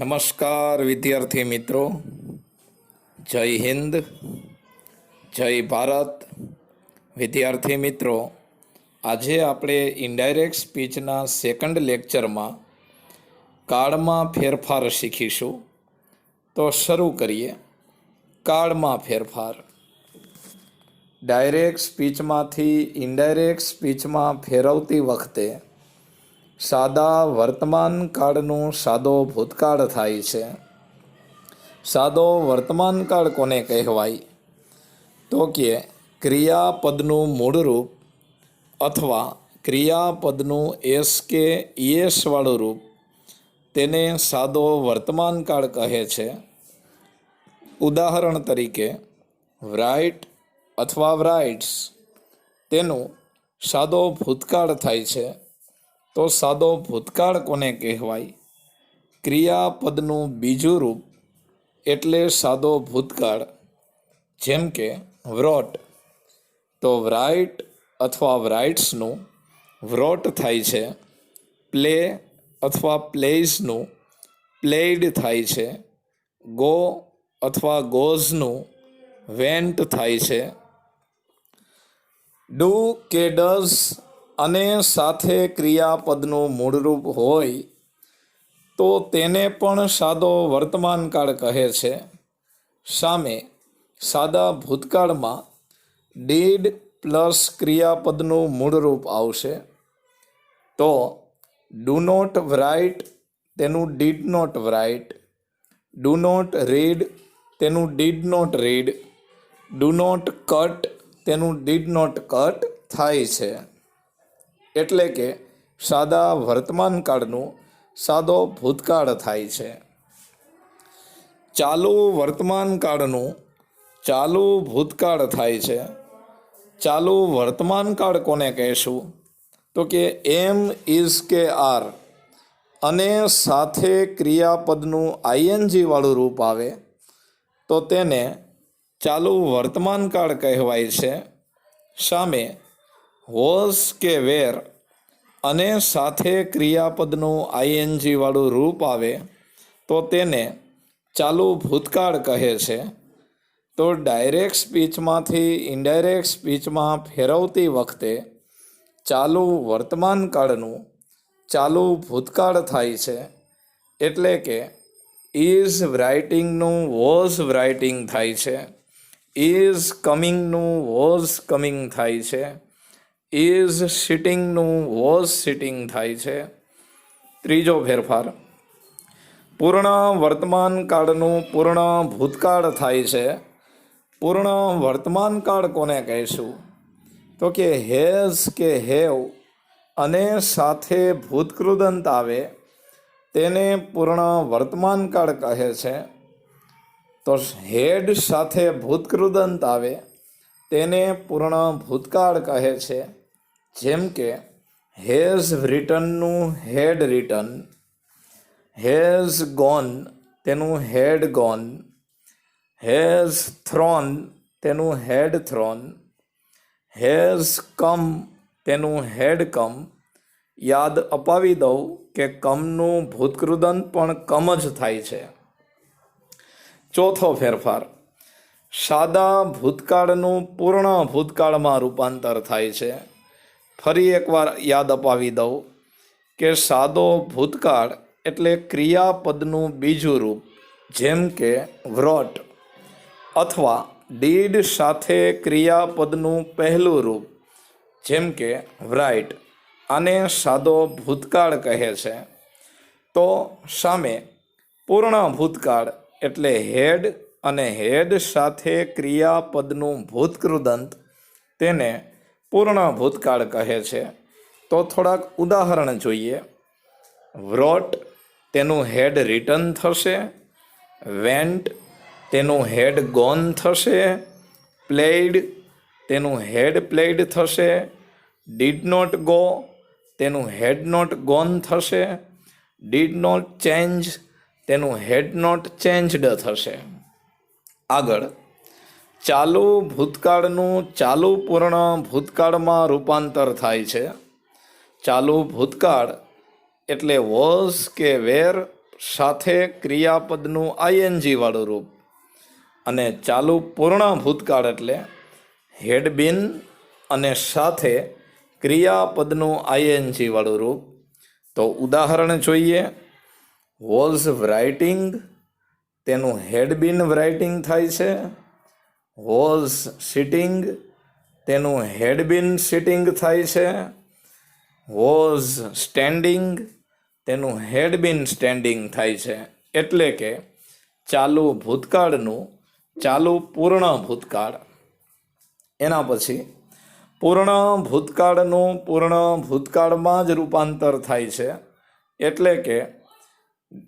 નમસ્કાર વિદ્યાર્થી મિત્રો, જય હિન્દ, જય ભારત. વિદ્યાર્થી મિત્રો, આજે આપણે ઇનડાયરેક્ટ સ્પીચના સેકન્ડ લેક્ચરમાં કાળમાં ફેરફાર શીખીશું. તો શરૂ કરીએ. કાળમાં ફેરફાર. ડાયરેક્ટ સ્પીચમાંથી ઇનડાયરેક્ટ સ્પીચમાં ફેરવતી વખતે સાદા વર્તમાન કાળનું સાદો ભૂતકાળ થાય છે. સાદો વર્તમાન કાળ કોને કહેવાય? તો કે ક્રિયાપદનું મૂળરૂપ અથવા ક્રિયાપદનું એસ કે ઈએસ વાળું રૂપ, તેને સાદો વર્તમાન કાળ કહે છે. ઉદાહરણ તરીકે રાઇટ અથવા રાઇટ્સ, તેનું સાદો ભૂતકાળ થાય છે. તો સાદો ભૂતકાળ કોને કહેવાય? ક્રિયાપદનું બીજું રૂપ એટલે સાદો ભૂતકાળ. જેમ કે વ્રોટ, તો રાઇટ અથવા રાઇટ્સનું વ્રોટ થાય છે. પ્લે અથવા પ્લેઝનું પ્લેઇડ થાય છે. ગો અથવા ગોઝનું વેન્ટ થાય છે. ડુ કે ડઝ અને સાથે ક્રિયાપદનું મૂળરૂપ હોય તો તેને પણ સાદો વર્તમાન કાળ કહે છે. સામે સાદા ભૂતકાળમાં ડીડ પ્લસ ક્રિયાપદનું મૂળરૂપ આવશે. તો ડુ નોટ રાઇટ તેનું did not write, do not read તેનું did not read, do not cut તેનું ડીડ નોટ કટ થાય છે. એટલે કે સાદા વર્તમાન કાળનું સાદો ભૂતકાળ થાય છે. ચાલુ વર્તમાન કાળનું ચાલુ ભૂતકાળ થાય છે. ચાલુ વર્તમાન કાળ કોને કહેશું? તો કે એમ, ઇઝ કે આર અને સાથે ક્રિયાપદનું આઈએનજી વાળું રૂપ આવે તો તેને ચાલુ વર્તમાન કાળ કહેવાય છે. સામે વોઝ કે વેર અને સાથે ક્રિયાપદનું આઈએનજી વાળું રૂપ આવે તો તેને ચાલુ ભૂતકાળ કહે છે. તો ડાયરેક્ટ સ્પીચમાંથી ઇનડાયરેક્ટ સ્પીચમાં ફેરવતી વખતે ચાલુ વર્તમાન કાળનું ચાલુ ભૂતકાળ થાય છે. એટલે કે ઇઝ રાઇટિંગનું વોઝ રાઇટિંગ થાય છે. ઇઝ કમિંગનું વોઝ કમિંગ થાય છે. ઇઝ સિટિંગનું વોઝ સિટિંગ થાય છે. ત્રીજો ફેરફાર, પૂર્ણ વર્તમાન કાળનું પૂર્ણ ભૂતકાળ થાય છે. પૂર્ણ વર્તમાન કાળ કોને કહીશું? તો કે હેઝ કે હેવ અને સાથે ભૂતકૃદંત આવે તેને પૂર્ણ વર્તમાન કાળ કહે છે. તો હેડ સાથે ભૂતકૃદંત આવે તેને પૂર્ણ ભૂતકાળ કહે છે. જેમ કે હેઝ રિટનનું હેડ રિટન, હેઝ ગોન તેનું હેડ ગોન, હેઝ થ્રોન તેનું હેડ થ્રોન, હેઝ કમ તેનું હેડ કમ. યાદ અપાવી દઉં કે કમનું ભૂતકૃદંત પણ કમ જ થાય છે. ચોથો ફેરફાર, સાદા ભૂતકાળનું પૂર્ણ ભૂતકાળમાં રૂપાંતર થાય છે. ફરી એકવાર યાદ અપાવી દઉં કે સાદો ભૂતકાળ એટલે ક્રિયાપદનું બીજું રૂપ, જેમ કે વ્રોટ, અથવા ડીડ સાથે ક્રિયાપદનું પહેલું રૂપ, જેમ કે રાઇટ, આને સાદો ભૂતકાળ કહે છે. તો સામે પૂર્ણ ભૂતકાળ એટલે હેડ અને હેડ સાથે ક્રિયાપદનું ભૂતકૃદંત, તેને પૂર્ણ ભૂતકાળ કહે છે. તો થોડાક ઉદાહરણ જોઈએ. વ્રોટ તેનું હેડ રિટન થશે, વેન્ટ તેનું હેડ ગોન થશે, પ્લેઇડ તેનું હેડ પ્લેઇડ થશે, ડીડ નોટ ગો તેનું હેડ નોટ ગોન થશે, ડીડ નોટ ચેન્જ તેનું હેડ નોટ ચેન્જડ થશે. આગળ ચાલુ ભૂતકાળનું ચાલુ પૂર્ણ ભૂતકાળમાં રૂપાંતર થાય છે. ચાલુ ભૂતકાળ એટલે વોઝ કે વેર સાથે ક્રિયાપદનું આઈએનજી વાળું રૂપ અને ચાલુ પૂર્ણ ભૂતકાળ એટલે હેડ બીન અને સાથે ક્રિયાપદનું આઈએનજી વાળું રૂપ. તો ઉદાહરણ જોઈએ. વોઝ રાઇટિંગ, તેનું હેડ બીન રાઇટિંગ થાય છે. વોઝ સિટિંગ, તેનું હેડ બીન સિટિંગ થાય છે. વોઝ સ્ટેન્ડિંગ, તેનું હેડ બીન સ્ટેન્ડિંગ થાય છે. એટલે કે ચાલુ ભૂતકાળનું ચાલુ પૂર્ણ ભૂતકાળ. એના પછી પૂર્ણ ભૂતકાળનું પૂર્ણ ભૂતકાળમાં જ રૂપાંતર થાય છે. એટલે કે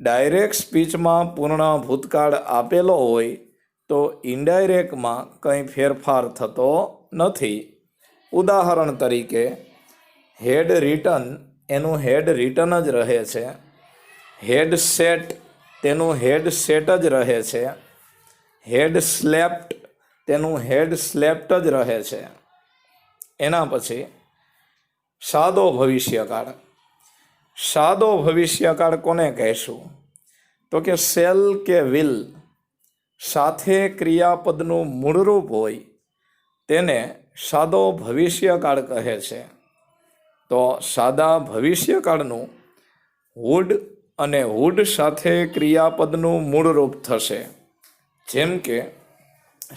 ડાયરેક્ટ સ્પીચમાં પૂર્ણ ભૂતકાળ આપેલો હોય તો ઇનડાયરેક્ટમાં કંઈ ફેરફાર થતો નથી. ઉદાહરણ તરીકે હેડ રિટન, એનું હેડ રિટન જ રહે છે. હેડ સેટ, તેનું હેડ સેટ જ રહે છે. હેડ સ્લેપ્ટ, તેનું હેડ સ્લેપ્ટ જ રહે છે. એના પછી સાદો ભવિષ્યકાળ. સાદો ભવિષ્યકાળ કોને કહેશું? તો કે શેલ કે વિલ સાથે ક્રિયાપદનું મૂળરૂપ હોય તેને સાદો ભવિષ્યકાળ કહે છે. તો સાદા ભવિષ્યકાળનું વુડ અને વુડ સાથે ક્રિયાપદનું મૂળરૂપ થશે. જેમ કે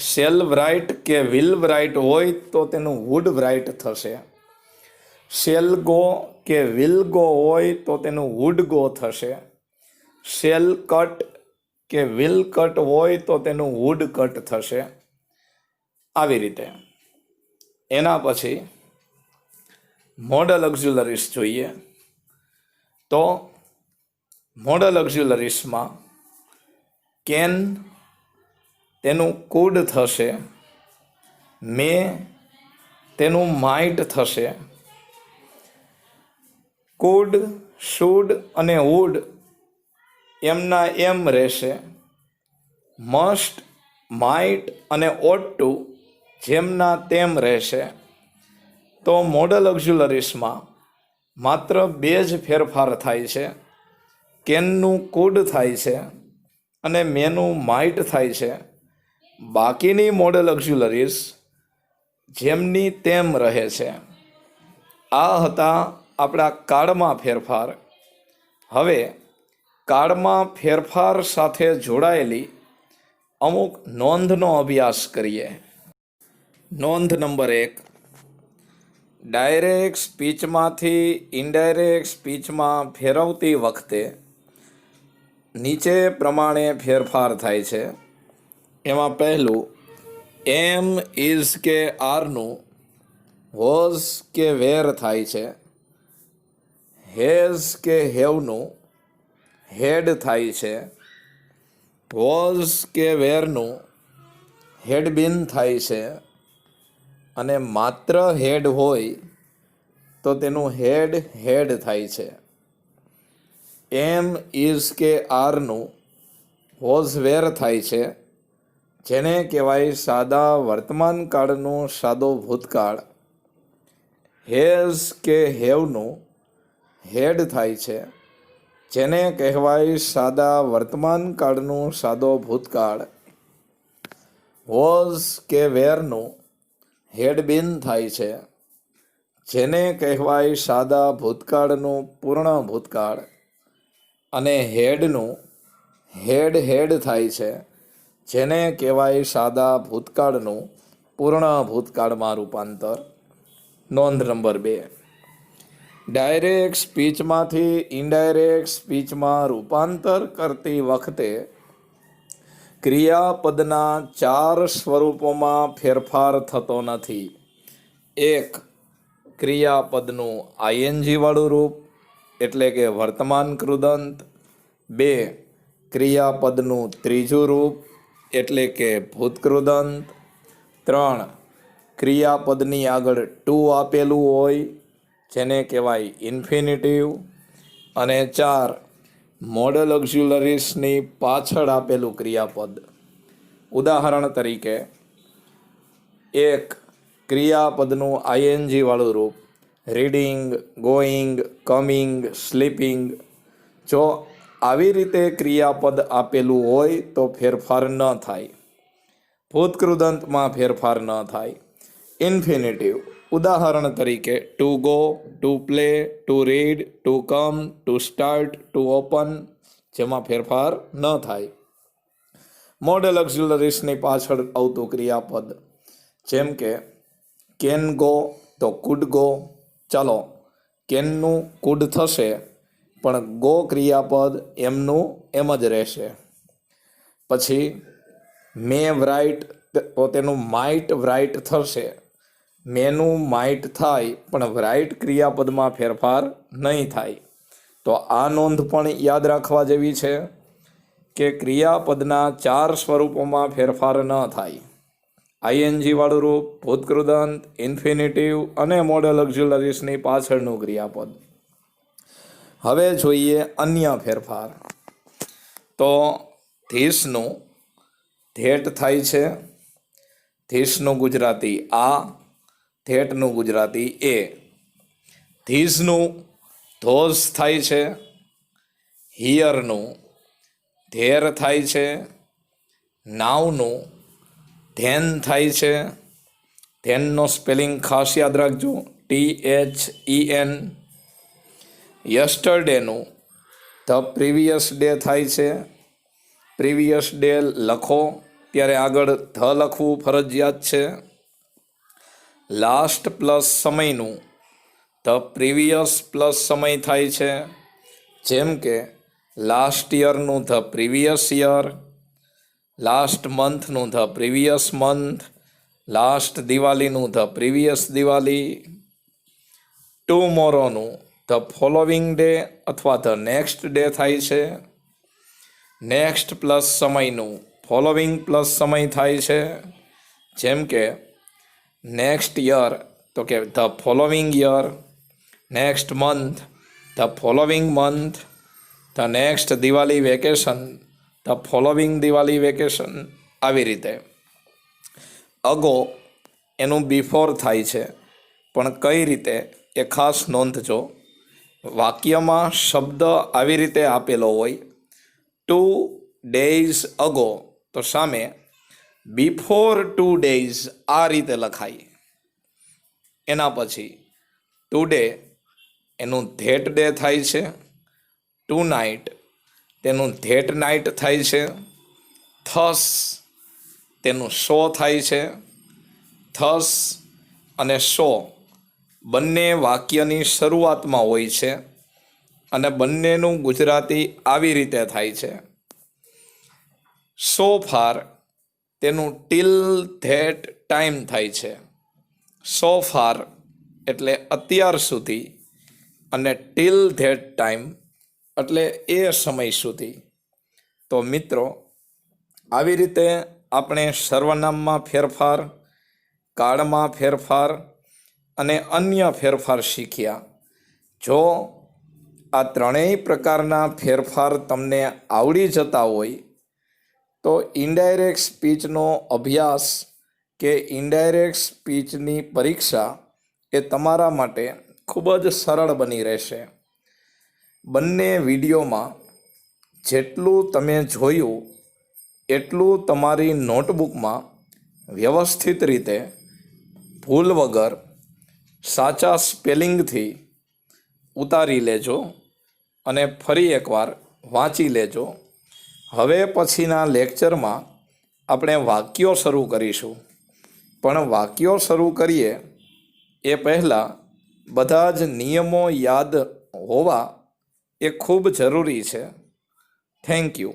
શેલ રાઇટ કે વિલ રાઇટ હોય તો તેનું વુડ રાઇટ થશે. શેલ ગો કે વિલ ગો હોય તો તેનું વુડ ગો થશે. શેલ કટ કે વિલ કટ હોય તો તેનું વુડ કટ થશે. આવી રીતે. એના પછી મોડલ ઓક્ઝિલરીઝ જોઈએ. તો મોડલ ઓક્ઝિલરીઝમાં કેન, તેનું કુડ થશે. મે, તેનું માઇટ થશે. કુડ, શુડ અને વુડ એમના એમ રહેશે. મસ્ટ, માઇટ અને ઓટ ટુ જેમના તેમ રહેશે. તો મોડલ ઓક્ઝિલરીઝમાં માત્ર બે જ ફેરફાર થાય છે. કેનનું કુડ થાય છે અને મેનું માઇટ થાય છે. બાકીની મોડલ ઓક્ઝિલરીઝ જેમની તેમ રહે છે. આ હતા આપણા કાળમાં ફેરફાર. હવે કાળમાં ફેરફાર સાથે જોડાયેલી અમુક નોંધનો અભ્યાસ કરીએ. નોંધ નંબર 1. ડાયરેક્ટ સ્પીચમાંથી ઇનડાયરેક્ટ સ્પીચમાં ફેરવતી વખતે નીચે પ્રમાણે ફેરફાર થાય છે. એમાં પહેલું, એમ, ઇઝ કે આરનું વોઝ કે વેર થાય છે. હેઝ કે હેવનું હેડ થાય છે. વોઝ કે વેરનું હેડ બીન થાય છે. અને માત્ર હેડ હોય તો તેનું હેડ હેડ થાય છે. એમ, ઇઝ કે આરનું વોઝ વેર થાય છે, જેને કહેવાય સાદા વર્તમાન કાળનું સાદો ભૂતકાળ. હેઝ કે હેવનું હેડ થાય છે, જેને કહેવાય સાદા વર્તમાન કાળનું સાદો ભૂતકાળ. વોઝ કે વેરનું હેડ બીન થાય છે, જેને કહેવાય સાદા ભૂતકાળનું પૂર્ણ ભૂતકાળ. અને હેડનું હેડ હેડ થાય છે, જેને કહેવાય સાદા ભૂતકાળનું પૂર્ણ ભૂતકાળમાં રૂપાંતર. નોંધ નંબર 2. ડાયરેક્ટ સ્પીચમાંથી ઇનડાયરેક્ટ સ્પીચમાં રૂપાંતર કરતી વખતે ક્રિયાપદના 4 સ્વરૂપોમાં ફેરફાર થતો નથી. 1. ક્રિયાપદનું આઈએનજી વાળું રૂપ એટલે કે વર્તમાન કૃદંત. 2. ક્રિયાપદનું ત્રીજું રૂપ એટલે કે ભૂતકૃદંત. 3. ક્રિયાપદની આગળ ટુ આપેલું હોય જેને કહેવાય ઇન્ફિનિટિવ. અને 4. મોડલ ઓક્ઝિલરીઝની પાછળ આપેલું ક્રિયાપદ. ઉદાહરણ તરીકે 1. ક્રિયાપદનું આઈએનજી વાળું રૂપ રીડિંગ, ગોઈંગ, કમિંગ, સ્લીપિંગ. જો આવી રીતે ક્રિયાપદ આપેલું હોય તો ફેરફાર ન થાય. ભૂતકૃદંતમાં ફેરફાર ન થાય. ઇન્ફિનિટિવ, ઉદાહરણ તરીકે to go, to play, to read, to come, to start, to open, જેમાં ફેરફાર ન થાય. મોડેલ ઓક્ઝિલરીસની પાછળ આવતું ક્રિયાપદ, જેમ કે કેન ગો તો કુડ ગો. ચાલો, કેનનું કુડ થશે, પણ ગો ક્રિયાપદ એમનું એમ જ રહેશે. પછી મે રાઇટ તો તેનું માઇટ રાઇટ થશે. મેનું માઇટ થાય, પણ રાઇટ ક્રિયાપદમાં ફેરફાર નહીં થાય. તો આ નોંધ પણ યાદ રાખવા જેવી છે કે ક્રિયાપદના 4 સ્વરૂપોમાં ફેરફાર ન થાય: આઈએનજી વાળું રૂપ, ભૂતકૃદંત, ઇન્ફિનિટિવ અને મોડેલ ઓક્ઝિલરીસની પાછળનું ક્રિયાપદ. હવે જોઈએ અન્ય ફેરફાર. તો ધીસનું ધેટ થાય છે. ધીસનું ગુજરાતી આ, ધેટનું ગુજરાતી એ. ધીસનું ધોઝ થાય છે. હિયરનું ધેર થાય છે. નાવનું ધેન થાય છે. ધેનનો સ્પેલિંગ ખાસ યાદ રાખજો, THEN. યસ્ટરડેનું ધ પ્રીવિયસ ડે થાય છે. પ્રીવિયસ ડે લખો ત્યારે આગળ ધ લખવું ફરજિયાત છે. લાસ્ટ પ્લસ સમયનું ધ પ્રીવિયસ પ્લસ સમય થાય છે. જેમ કે લાસ્ટ યરનું ધ પ્રીવિયસ યર, લાસ્ટ મંથનું ધ પ્રીવિયસ મંથ, લાસ્ટ દિવાળીનું ધ પ્રીવિયસ દિવાળી. ટુમોરોનું ધ ફોલોવિંગ ડે અથવા ધ નેક્સ્ટ ડે થાય છે. નેક્સ્ટ પ્લસ સમયનું ફોલોવિંગ પ્લસ સમય થાય છે. જેમ કે નેક્સ્ટ યર તો કે the following year, next month the following month, the next Diwali vacation the following Diwali vacation. આવી રીતે અગો એનું બિફોર થાય છે, પણ કઈ રીતે એ ખાસ નોંધજો. વાક્યમાં શબ્દ આવી રીતે આપેલો હોય 2 days અગો, તો સામે બિફોર 2 days આ રીતે લખાય. એના પછી ટુડે એનું ધેટ ડે થાય છે. ટુ નાઇટ તેનું ધેટ નાઇટ થાય છે. થસ તેનું શો થાય છે. થસ અને શો બંને વાક્યની શરૂઆતમાં હોય છે અને બંનેનું ગુજરાતી આવી રીતે થાય છે. સો ફાર તેનું ટીલ ધેટ ટાઈમ થાય છે. સો ફાર એટલે અત્યાર સુધી અને ટીલ ધેટ ટાઈમ એટલે એ સમય સુધી. તો મિત્રો, આવી રીતે આપણે સર્વનામમાં ફેરફાર, કાળમાં ફેરફાર અને અન્ય ફેરફાર શીખ્યા. જો આ ત્રણેય પ્રકારના ફેરફાર તમને આવડી જતા હોય તો ઇનડાયરેક્ટ સ્પીચનો અભ્યાસ કે ઇનડાયરેક્ટ સ્પીચની પરીક્ષા એ તમારા માટે ખૂબ જ સરળ બની રહેશે. બંને વિડીયોમાં જેટલું તમે જોયું એટલું તમારી નોટબુકમાં વ્યવસ્થિત રીતે ભૂલ વગર સાચા સ્પેલિંગથી ઉતારી લેજો અને ફરી એકવાર વાંચી લેજો. હવે પછીના લેક્ચરમાં આપણે વાક્યો શરૂ કરીશું, પણ વાક્યો શરૂ કરીએ એ પહેલાં બધા જ નિયમો યાદ હોવા એ ખૂબ જરૂરી છે. Thank you.